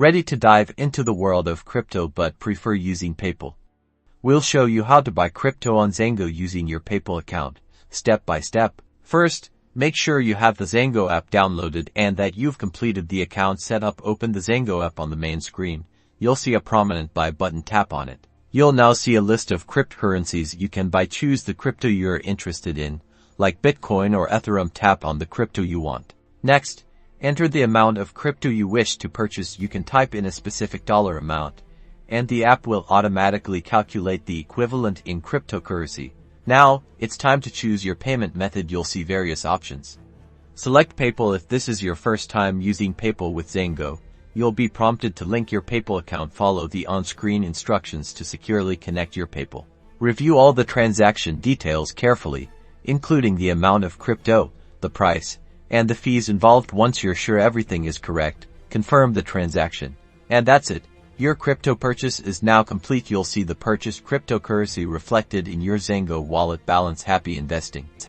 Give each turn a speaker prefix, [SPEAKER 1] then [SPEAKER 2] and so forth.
[SPEAKER 1] Ready to dive into the world of crypto but prefer using PayPal? We'll show you how to buy crypto on Zengo using your PayPal account, step by step. First, make sure you have the Zengo app downloaded and that you've completed the account setup. Open the Zengo app on the main screen. You'll see a prominent buy button. Tap on it. You'll now see a list of cryptocurrencies you can buy. Choose the crypto you're interested in, like Bitcoin or Ethereum. Tap on the crypto you want. Next, enter the amount of crypto you wish to purchase. You can type in a specific dollar amount, and the app will automatically calculate the equivalent in cryptocurrency. Now, it's time to choose your payment method. You'll see various options. Select PayPal. If this is your first time using PayPal with Zengo, you'll be prompted to link your PayPal account. Follow the on-screen instructions to securely connect your PayPal. Review all the transaction details carefully, including the amount of crypto, the price, and the fees involved. Once you're sure everything is correct, confirm the transaction. And that's it. Your crypto purchase is now complete. You'll see the purchased cryptocurrency reflected in your Zengo wallet balance. Happy investing.